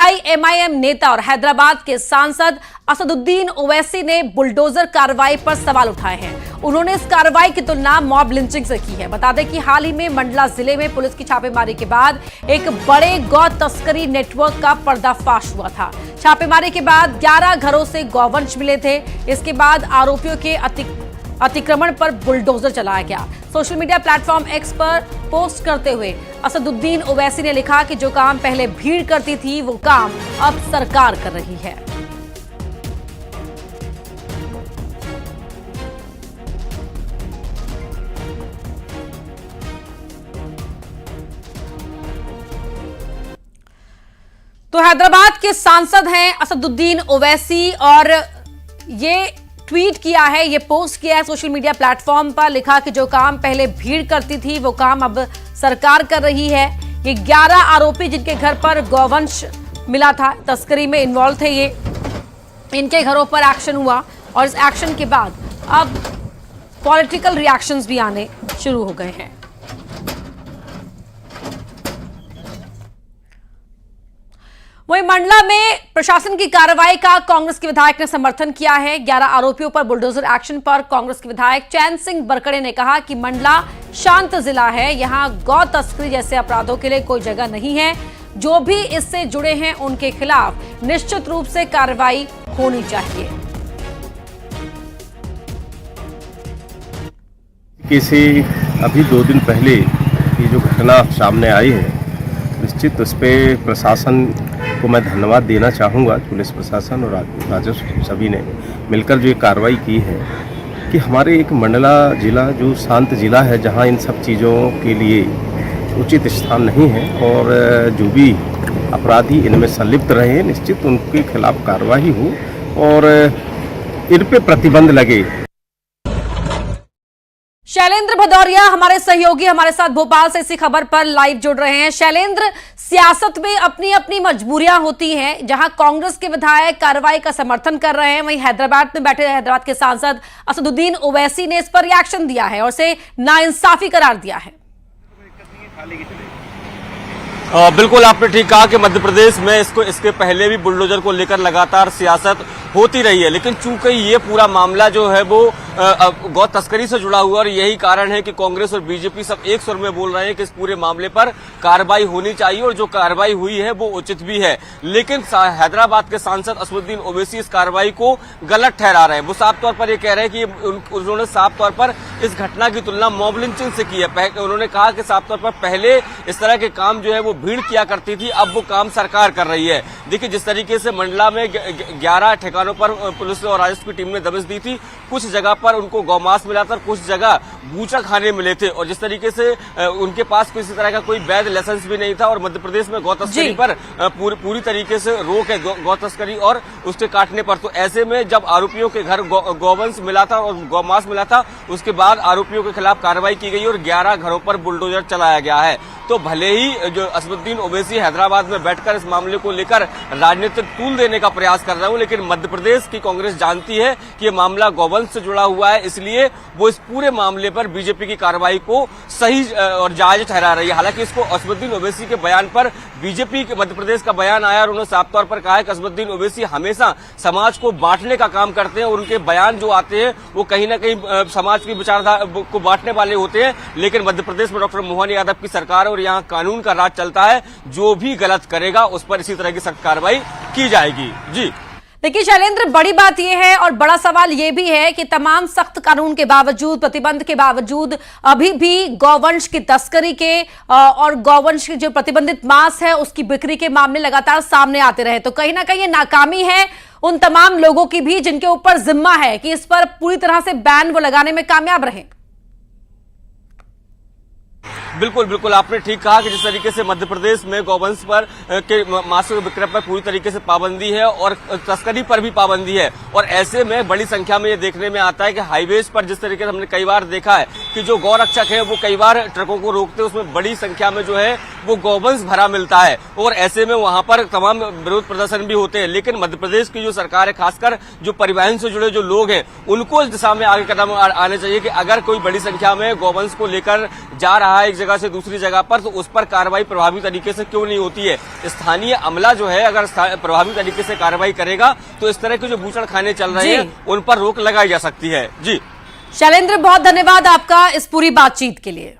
AIMIM नेता और हैदराबाद के सांसद असदुद्दीन ओवैसी ने बुलडोजर कार्रवाई पर सवाल उठाए हैं। उन्होंने इस कार्रवाई की तुलना मॉब लिंचिंग से की है। बता दें कि हाल ही में मंडला जिले में पुलिस की छापेमारी के बाद एक बड़े गौ तस्करी नेटवर्क का पर्दाफाश हुआ था। छापेमारी के बाद 11 घरों से गौवंश मिले थे। इसके बाद आरोपियों के अतिक्रमण पर बुलडोजर चलाया गया। सोशल मीडिया प्लेटफॉर्म एक्स पर पोस्ट करते हुए असदुद्दीन ओवैसी ने लिखा कि जो काम पहले भीड़ करती थी वो काम अब सरकार कर रही है। तो हैदराबाद के सांसद हैं असदुद्दीन ओवैसी और ये ट्वीट किया है, ये पोस्ट किया है सोशल मीडिया प्लेटफॉर्म पर। लिखा कि जो काम पहले भीड़ करती थी वो काम अब सरकार कर रही है। ये 11 आरोपी जिनके घर पर गौवंश मिला था, तस्करी में इन्वॉल्व थे, ये इनके घरों पर एक्शन हुआ और इस एक्शन के बाद अब पॉलिटिकल रिएक्शंस भी आने शुरू हो गए हैं। वहीं मंडला में प्रशासन की कार्रवाई का कांग्रेस के विधायक ने समर्थन किया है। 11 आरोपियों पर बुलडोजर एक्शन पर कांग्रेस के विधायक चैन सिंह बरकड़े ने कहा कि मंडला शांत जिला है, यहां गौ तस्करी जैसे अपराधों के लिए कोई जगह नहीं है। जो भी इससे जुड़े हैं उनके खिलाफ निश्चित रूप से कार्रवाई होनी चाहिए। किसी अभी 2 दिन पहले ये जो घटना सामने आई है, निश्चित उस पर प्रशासन को मैं धन्यवाद देना चाहूँगा। पुलिस प्रशासन और राजस्व सभी ने मिलकर जो ये कार्रवाई की है कि हमारे एक मंडला जिला जो शांत जिला है, जहाँ इन सब चीज़ों के लिए उचित स्थान नहीं है और जो भी अपराधी इनमें संलिप्त रहे, निश्चित उनके खिलाफ कार्रवाई हो और इन पे प्रतिबंध लगे। शैलेंद्र भदौरिया हमारे सहयोगी हमारे साथ भोपाल से इसी खबर पर लाइव जुड़ रहे हैं। शैलेंद्र, सियासत में अपनी अपनी मजबूरियां होती हैं। जहां कांग्रेस के विधायक कार्रवाई का समर्थन कर रहे हैं, वहीं हैदराबाद में बैठे हैदराबाद के सांसद असदुद्दीन ओवैसी ने इस पर रिएक्शन दिया है और इसे नाइंसाफी करार दिया है। बिल्कुल आपने ठीक कहा कि मध्य प्रदेश में इसके पहले भी बुलडोजर को लेकर लगातार सियासत होती रही है, लेकिन चूंकि ये पूरा मामला जो है वो गौ तस्करी से जुड़ा हुआ और यही कारण है कि कांग्रेस और बीजेपी सब एक स्वर में बोल रहे हैं कि इस पूरे मामले पर कार्रवाई होनी चाहिए और जो कार्रवाई हुई है वो उचित भी है। लेकिन हैदराबाद के सांसद असदुद्दीन ओवैसी इस कार्रवाई को गलत ठहरा रहे हैं। वो साफ तौर पर ये कह रहे हैं कि उन्होंने साफ तौर पर इस घटना की तुलना मॉब लिंचिंग से की है। उन्होंने कहा कि साफ तौर पर पहले इस तरह के काम जो है वो भीड़ किया करती थी, अब वो काम सरकार कर रही है। देखिए, जिस तरीके से मंडला में 11 ठिकानों पर पुलिस और राजस्व की टीम ने दबिश दी थी, कुछ जगह पर उनको गौमांस मिला था, कुछ जगह बूचा खाने मिले थे और जिस तरीके से उनके पास किसी तरह का कोई वैध लाइसेंस भी नहीं था। और मध्य प्रदेश में गौ तस्करी पर पूरी तरीके से रोक है, गौ तस्करी और उसके काटने पर। तो ऐसे में जब आरोपियों के घर गौवंश मिला था और गौमांस मिला था, उसके बाद आरोपियों के खिलाफ कार्रवाई की गई और 11 घरों पर बुलडोजर चलाया गया है। तो भले ही जो असदुद्दीन ओवैसी हैदराबाद में बैठकर इस मामले को लेकर राजनीतिक तूल देने का प्रयास कर रहे हो, लेकिन मध्य प्रदेश की कांग्रेस जानती है कि ये मामला गौवंश से जुड़ा हुआ है, इसलिए वो इस पूरे मामले पर बीजेपी की कार्रवाई को सही और जायज ठहरा रही है। हालांकि इसको असदुद्दीन ओवैसी के बयान पर बीजेपी के मध्य प्रदेश का बयान आया और उन्होंने साफ तौर पर कहा है कि असदुद्दीन ओवैसी हमेशा समाज को बांटने का काम करते हैं और उनके बयान जो आते हैं वो कहीं ना कहीं समाज की विचारधारा को बांटने वाले होते हैं। लेकिन मध्य प्रदेश में डॉक्टर मोहन यादव की सरकार और यहाँ कानून का राज चलता है, जो भी गलत करेगा उस पर इसी तरह की सख्त कार्रवाई की जाएगी। जी देखिए शैलेंद्र, बड़ी बात यह है और बड़ा सवाल यह भी है कि तमाम सख्त कानून के बावजूद, प्रतिबंध के बावजूद अभी भी गौवंश की तस्करी के और गौवंश की जो प्रतिबंधित मांस है उसकी बिक्री के मामले लगातार सामने आते रहे। तो कहीं ना कहीं ये नाकामी है उन तमाम लोगों की भी जिनके ऊपर जिम्मा है कि इस पर पूरी तरह से बैन वो लगाने में कामयाब रहे। बिल्कुल बिल्कुल आपने ठीक कहा कि जिस तरीके से मध्य प्रदेश में गौवंश पर के मांस विक्रय पर पूरी तरीके से पाबंदी है और तस्करी पर भी पाबंदी है, और ऐसे में बड़ी संख्या में ये देखने में आता है कि हाईवेज पर जिस तरीके से हमने कई बार देखा है कि जो गौरक्षक है वो कई बार ट्रकों को रोकते हैं, उसमें बड़ी संख्या में जो है वो गौवंश भरा मिलता है और ऐसे में वहां पर तमाम विरोध प्रदर्शन भी होते हैं। लेकिन मध्य प्रदेश की जो सरकार है, खासकर जो परिवहन से जुड़े जो लोग हैं, उनको इस दिशा में आगे कदम आने चाहिए कि अगर कोई बड़ी संख्या में गौवंश को लेकर जा रहा है एक जगह से दूसरी जगह पर, तो उस पर कार्रवाई प्रभावी तरीके से क्यों नहीं होती है? स्थानीय अमला जो है अगर प्रभावी तरीके से कार्रवाई करेगा तो इस तरह के जो बूचड़ खाने चल रहे हैं उन पर रोक लगाई जा सकती है। जी शैलेंद्र, बहुत धन्यवाद आपका इस पूरी बातचीत के लिए।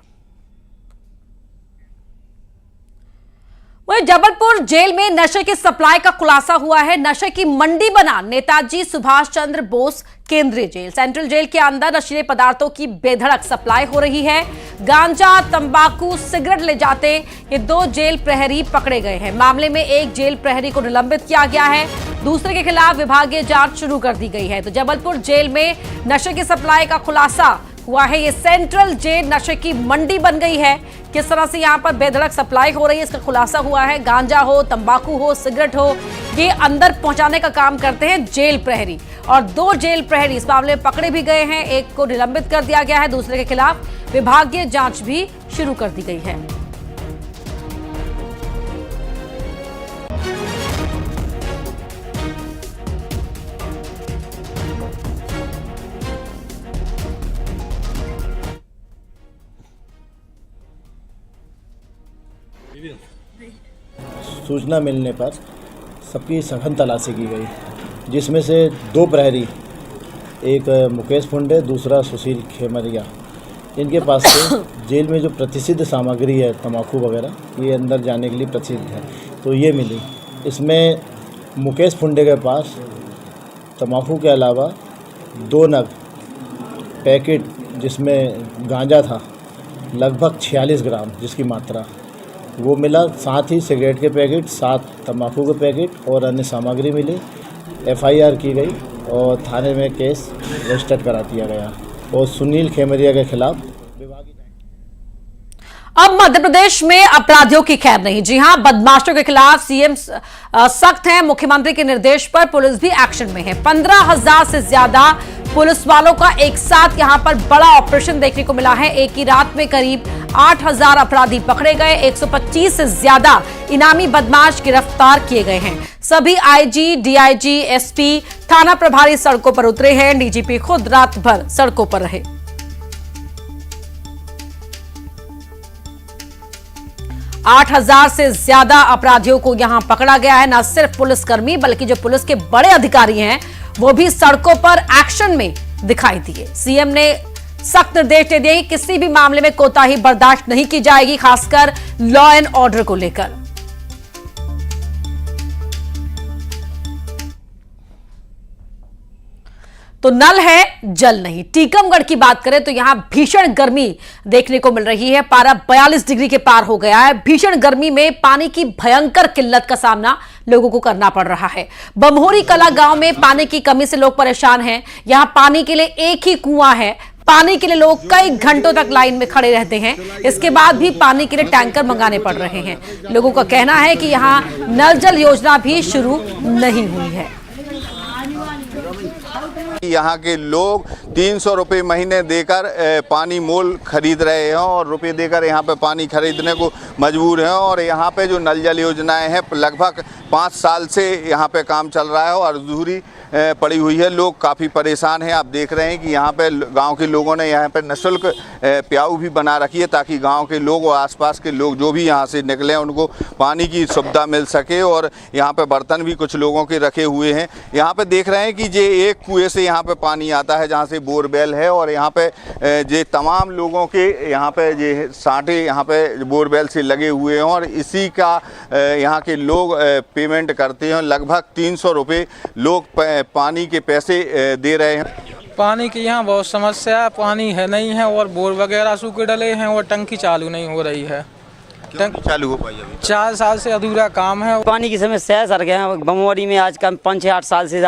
वहीं जबलपुर जेल में नशे की सप्लाई का खुलासा हुआ है। नशे की मंडी बना नेताजी सुभाष चंद्र बोस केंद्रीय जेल, सेंट्रल जेल के अंदर नशीले पदार्थों की बेधड़क सप्लाई हो रही है। गांजा, तंबाकू, सिगरेट ले जाते ये 2 जेल प्रहरी पकड़े गए हैं। मामले में एक जेल प्रहरी को निलंबित किया गया है, दूसरे के खिलाफ विभागीय जांच शुरू कर दी गई है। तो जबलपुर जेल में नशे की सप्लाई का खुलासा हुआ है। ये सेंट्रल जेल नशे की मंडी बन गई है। किस तरह से यहाँ पर बेधड़क सप्लाई हो रही है इसका खुलासा हुआ है। गांजा हो, तंबाकू हो, सिगरेट हो, ये अंदर पहुंचाने का काम करते हैं जेल प्रहरी, और 2 जेल प्रहरी इस मामले में पकड़े भी गए हैं। एक को निलंबित कर दिया गया है, दूसरे के खिलाफ विभागीय जांच भी शुरू कर दी गई है। सूचना मिलने पर सबकी सघन तलाशी की गई, जिसमें से 2 प्रहरी, एक मुकेश फुंडे, दूसरा सुशील खेमरिया, इनके पास से जेल में जो प्रतिसिद्ध सामग्री है तंबाकू वगैरह ये अंदर जाने के लिए प्रसिद्ध है, तो ये मिली। इसमें मुकेश फुंडे के पास तंबाकू के अलावा 2 नग पैकेट जिसमें गांजा था लगभग 46 ग्राम जिसकी मात्रा वो मिला। साथ ही सिगरेट के पैकेट, 7 तंबाकू के पैकेट और अन्य सामग्री मिली। FIR की गई और थाने में केस रजिस्टर करा दिया गया और सुनील खेमरिया के खिलाफ अब मध्य प्रदेश में अपराधियों की खैर नहीं। जी हां, बदमाशों के खिलाफ सीएम सख्त हैं। मुख्यमंत्री के निर्देश पर पुलिस भी एक्शन में है। 15,000 से ज्यादा पुलिस वालों का एक साथ यहां पर बड़ा ऑपरेशन देखने को मिला है। एक ही रात में करीब 8,000 अपराधी पकड़े गए, 125 से ज्यादा इनामी बदमाश गिरफ्तार किए गए हैं। सभी IG, DIG, SP, थाना प्रभारी सड़कों पर उतरे हैं। DGP खुद रात भर सड़कों पर रहे। 8,000 से ज्यादा अपराधियों को यहां पकड़ा गया है। न सिर्फ पुलिसकर्मी बल्कि जो पुलिस के बड़े अधिकारी हैं वो भी सड़कों पर एक्शन में दिखाई दिए। सीएम ने सख्त निर्देश दे दिए कि किसी भी मामले में कोताही बर्दाश्त नहीं की जाएगी, खासकर लॉ एंड ऑर्डर को लेकर। तो नल है जल नहीं। टीकमगढ़ की बात करें तो यहां भीषण गर्मी देखने को मिल रही है। पारा 42 डिग्री के पार हो गया है। भीषण गर्मी में पानी की भयंकर किल्लत का सामना लोगों को करना पड़ रहा है। बमहोरी कला गांव में पानी की कमी से लोग परेशान हैं। यहां पानी के लिए एक ही कुआं है। पानी के लिए लोग कई घंटों तक लाइन में खड़े रहते हैं। इसके बाद भी पानी के लिए टैंकर मंगाने पड़ रहे हैं। लोगों का कहना है कि यहां नल जल योजना भी शुरू नहीं हुई है। यहाँ के लोग 300 रुपये महीने देकर पानी मोल खरीद रहे हैं और रुपये देकर यहाँ पे पानी खरीदने को मजबूर हैं। और यहाँ पे जो नल जल योजनाएं हैं लगभग 5 साल से यहाँ पे काम चल रहा है और अधूरी पड़ी हुई है। लोग काफ़ी परेशान हैं। आप देख रहे हैं कि यहाँ पे गांव के लोगों ने यहाँ पे निःशुल्क प्याऊ भी बना रखी है ताकि गांव के लोग और आसपास के लोग जो भी यहाँ से निकले उनको पानी की सुविधा मिल सके। और यहाँ पे बर्तन भी कुछ लोगों के रखे हुए हैं। यहाँ पे देख रहे हैं कि ये एक कुएं से यहाँ पे पानी आता है जहाँ से बोरवेल है और यहाँ पे ये तमाम लोगों के यहाँ पे ये साँटे यहाँ पे बोरवेल से लगे हुए हैं और इसी का यहाँ के लोग पेमेंट करते हैं। लगभग 300 रुपये लोग पानी के पैसे दे रहे हैं। पानी की यहाँ बहुत समस्या है। पानी है नहीं है और बोर वगैरह सूखे डले हैं और टंकी चालू नहीं हो रही है। टंकी चालू हो पाई अभी 4 साल से अधूरा काम है। पानी की समस्या है सर। गए बमोरी में आज कम 5-8 साल से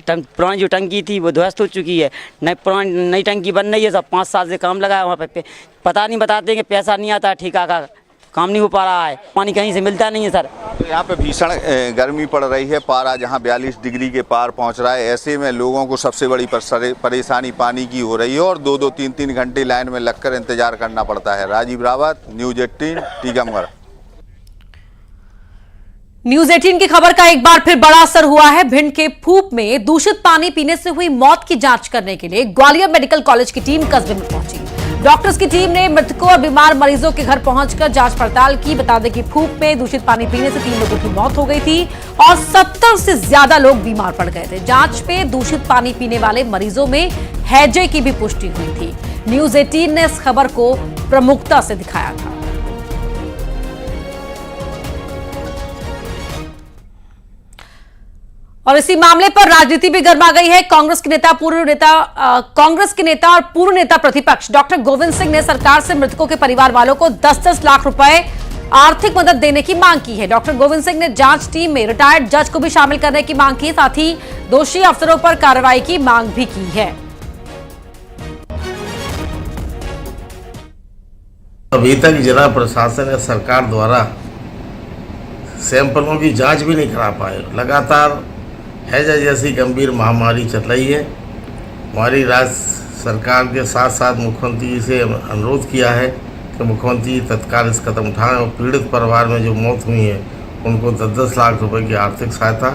पुरानी जो टंकी थी वो ध्वस्त हो चुकी है। नई टंकी बन रही है। सब 5 साल से काम लगा है वहाँ पे। पता नहीं बताते कि पैसा नहीं आता, ठेका का काम नहीं हो पा रहा है। पानी कहीं से मिलता नहीं है सर। तो यहाँ पे भीषण गर्मी पड़ रही है। पारा जहाँ 42 डिग्री के पार पहुँच रहा है। ऐसे में लोगों को सबसे बड़ी परेशानी पानी की हो रही है और 2-2, 3-3 घंटे लाइन में लगकर इंतजार करना पड़ता है। राजीव रावत, न्यूज़ 18, टीकमगढ़। न्यूज़ 18 की खबर का एक बार फिर बड़ा असर हुआ है। भिंड के फूप में दूषित पानी पीने से हुई मौत की जांच करने के लिए ग्वालियर मेडिकल कॉलेज की टीम कस्बे में पहुंची। डॉक्टर्स की टीम ने मृतकों और बीमार मरीजों के घर पहुंचकर जांच पड़ताल की। बता दें कि फूंक में दूषित पानी पीने से 3 लोगों की मौत हो गई थी और 70 से ज्यादा लोग बीमार पड़ गए थे। जांच में दूषित पानी पीने वाले मरीजों में हैजे की भी पुष्टि हुई थी। न्यूज 18 ने इस खबर को प्रमुखता से दिखाया था। और इसी मामले पर राजनीति भी गर्मा गई है। कांग्रेस के नेता और पूर्व नेता प्रतिपक्ष डॉक्टर गोविंद सिंह ने सरकार से मृतकों के परिवार वालों को 10-10 लाख रुपए आर्थिक मदद देने की मांग की है। डॉक्टर गोविंद सिंह ने जांच टीम में रिटायर्ड जज को भी शामिल करने की मांग की, साथ ही दोषी अफसरों पर कार्रवाई की मांग भी की है। अभी तक जिला प्रशासन या सरकार द्वारा सैंपलों की जांच भी नहीं करा पाए। लगातार हैजा जैसी गंभीर महामारी चल रही है। हमारी राज्य सरकार के साथ साथ मुख्यमंत्री जी से अनुरोध किया है कि मुख्यमंत्री तत्काल इस कदम उठाएं और पीड़ित परिवार में जो मौत हुई है उनको 10-10 लाख रुपए की आर्थिक सहायता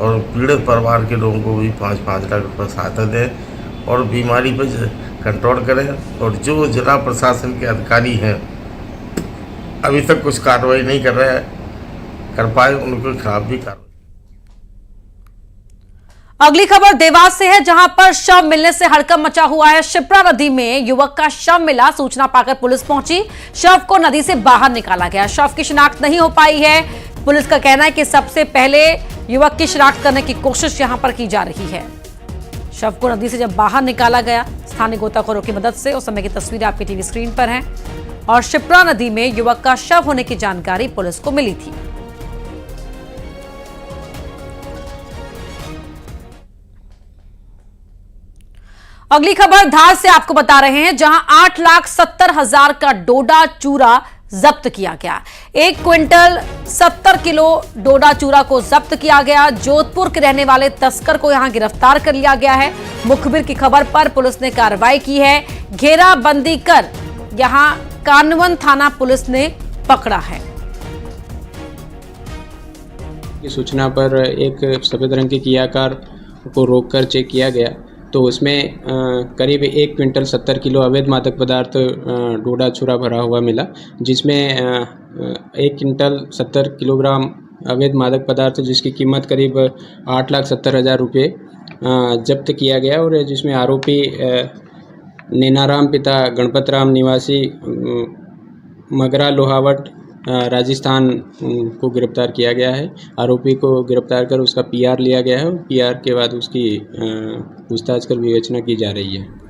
और पीड़ित परिवार के लोगों को भी 5-5 लाख रुपये सहायता दें और बीमारी पर कंट्रोल करें। और जो जिला प्रशासन के अधिकारी हैं अभी तक कुछ कार्रवाई नहीं कर पाए, उनके खिलाफ भी कार्रवाई। अगली खबर देवास से है, जहां पर शव मिलने से हड़कंप मचा हुआ है। शिप्रा नदी में युवक का शव मिला। सूचना पाकर पुलिस पहुंची। शव को नदी से बाहर निकाला गया। शव की शिनाख्त नहीं हो पाई है। पुलिस का कहना है कि सबसे पहले युवक की शिनाख्त करने की कोशिश यहां पर की जा रही है। शव को नदी से जब बाहर निकाला गया स्थानीय गोताखोरों की मदद से, उस समय की तस्वीरें आपकी टीवी स्क्रीन पर हैं। और शिप्रा नदी में युवक का शव होने की जानकारी पुलिस को मिली थी। अगली खबर धार से आपको बता रहे हैं, जहां 8,70,000 का डोडा चूरा जब्त किया गया। 1 क्विंटल 70 किलो डोडा चूरा को जब्त किया गया। जोधपुर के रहने वाले तस्कर को यहां गिरफ्तार कर लिया गया है। मुखबिर की खबर पर पुलिस ने कार्रवाई की है। घेराबंदी कर यहां कानवन थाना पुलिस ने पकड़ा है। सूचना पर एक सफेद रंग की किया कार को रोककर चेक किया गया तो उसमें करीब 1 क्विंटल 70 किलो अवैध मादक पदार्थ डोडा चूरा भरा हुआ मिला, जिसमें 1 क्विंटल 70 किलोग्राम अवैध मादक पदार्थ जिसकी कीमत करीब 8,70,000 रुपये जब्त किया गया। और जिसमें आरोपी नैनाराम पिता गणपत राम निवासी मगरा लोहावट राजस्थान को गिरफ्तार किया गया है। आरोपी को गिरफ्तार कर उसका पीआर लिया गया है और पीआर के बाद उसकी पूछताछ कर विवेचना की जा रही है।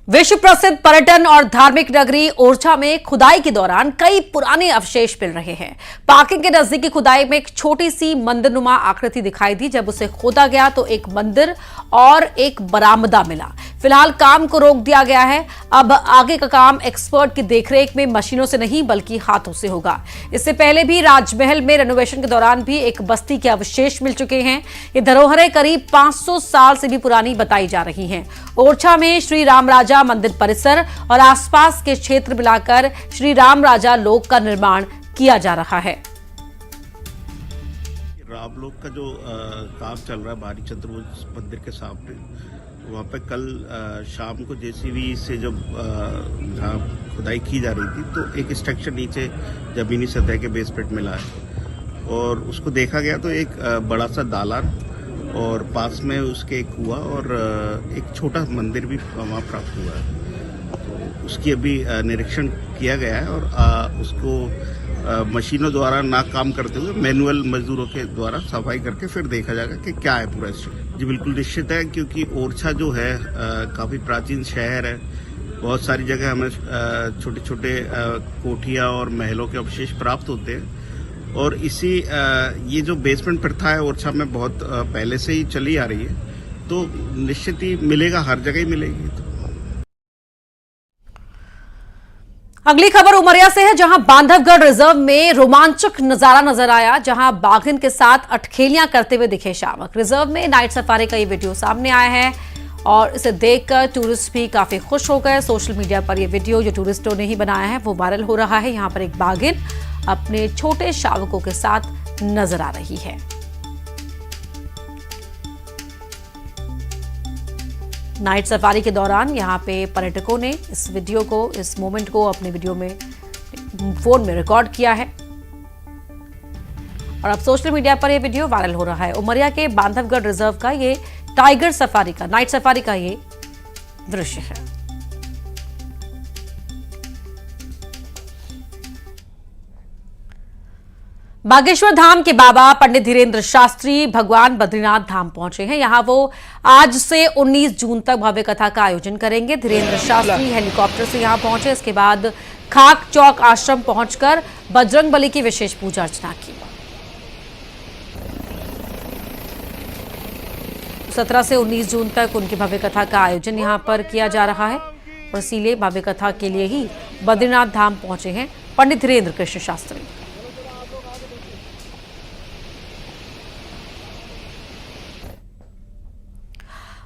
विश्व प्रसिद्ध पर्यटन और धार्मिक नगरी ओरछा में खुदाई के दौरान कई पुराने अवशेष मिल रहे हैं। पार्किंग के नजदीकी खुदाई में एक छोटी सी मंदिरनुमा आकृति दिखाई दी। जब उसे खोदा गया तो एक मंदिर और एक बरामदा मिला। फिलहाल काम को रोक दिया गया है। अब आगे का काम एक्सपर्ट की देखरेख में मशीनों से नहीं बल्कि हाथों से होगा। इससे पहले भी राजमहल में रेनोवेशन के दौरान भी एक बस्ती के अवशेष मिल चुके हैं। ये धरोहरें करीब 500 साल से भी पुरानी बताई जा रही हैं। ओरछा में श्री राम राजा मंदिर परिसर और आसपास के क्षेत्र मिलाकर श्री राम राजा लोक का निर्माण किया जा रहा है। राम लोक का जो काम चल रहा है बारी चतुर्भुज मंदिर के सामने, वहाँ पे कल शाम को जेसीबी से जब जहाँ खुदाई की जा रही थी तो एक स्ट्रक्चर नीचे जमीनी सतह के बेसमेंट मिला है और उसको देखा गया तो एक बड़ा सा दालान और पास में उसके एक कुआं और एक छोटा मंदिर भी वहाँ प्राप्त हुआ है। तो उसकी अभी निरीक्षण किया गया है और उसको मशीनों द्वारा ना काम करते हुए मैनुअल मजदूरों के द्वारा सफाई करके फिर देखा जाएगा कि क्या है पूरा स्ट्रक्चर। जी बिल्कुल निश्चित है, क्योंकि ओरछा जो है काफ़ी प्राचीन शहर है। बहुत सारी जगह हमें छोटे छोटे कोठियाँ और महलों के अवशेष प्राप्त होते हैं और इसी ये जो बेसमेंट प्रथा है ओरछा में बहुत पहले से ही चली आ रही है, तो निश्चित ही मिलेगा, हर जगह ही मिलेगी। तो अगली खबर उमरिया से है, जहां बांधवगढ़ रिजर्व में रोमांचक नजारा नजर आया, जहां बाघिन के साथ अटखेलियां करते हुए दिखे शावक। रिजर्व में नाइट सफारी का ये वीडियो सामने आया है और इसे देखकर टूरिस्ट भी काफी खुश हो गए। सोशल मीडिया पर यह वीडियो जो टूरिस्टों ने ही बनाया है वो वायरल हो रहा है। यहां पर एक बाघिन अपने छोटे शावकों के साथ नजर आ रही है। नाइट सफारी के दौरान यहाँ पे पर्यटकों ने इस वीडियो को, इस मोमेंट को अपने वीडियो में, फोन में रिकॉर्ड किया है और अब सोशल मीडिया पर यह वीडियो वायरल हो रहा है। उमरिया के बांधवगढ़ रिजर्व का ये टाइगर सफारी का, नाइट सफारी का ये दृश्य है। बागेश्वर धाम के बाबा पंडित धीरेन्द्र शास्त्री भगवान बद्रीनाथ धाम पहुंचे हैं। यहां वो आज से 19 जून तक भव्य कथा का आयोजन करेंगे। धीरेन्द्र शास्त्री हेलीकॉप्टर से यहां पहुंचे, इसके बाद खाक चौक आश्रम पहुंचकर बजरंगबली की विशेष पूजा अर्चना की। 17 से 19 जून तक उनकी भव्य कथा का आयोजन यहां पर किया जा रहा है और इसीलिए भव्य कथा के लिए ही बद्रीनाथ धाम पहुंचे हैं पंडित धीरेन्द्र कृष्ण शास्त्री।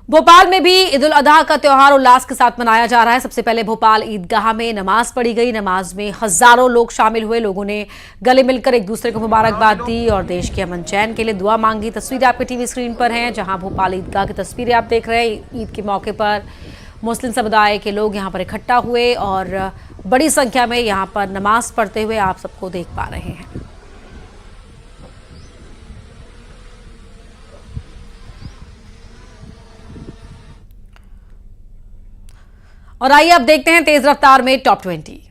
भोपाल में भी ईद उल अजहा का त्योहार उल्लास के साथ मनाया जा रहा है। सबसे पहले भोपाल ईदगाह में नमाज पढ़ी गई। नमाज में हजारों लोग शामिल हुए। लोगों ने गले मिलकर एक दूसरे को मुबारकबाद दी और देश के अमन चैन के लिए दुआ मांगी। तस्वीरें आपके टीवी स्क्रीन पर हैं, जहां भोपाल ईदगाह की तस्वीरें आप देख रहे हैं। ईद के मौके पर मुस्लिम समुदाय के लोग यहां पर इकट्ठा हुए और बड़ी संख्या में यहां पर नमाज पढ़ते हुए आप सबको देख पा रहे हैं। और आइए अब देखते हैं तेज रफ्तार में टॉप 20।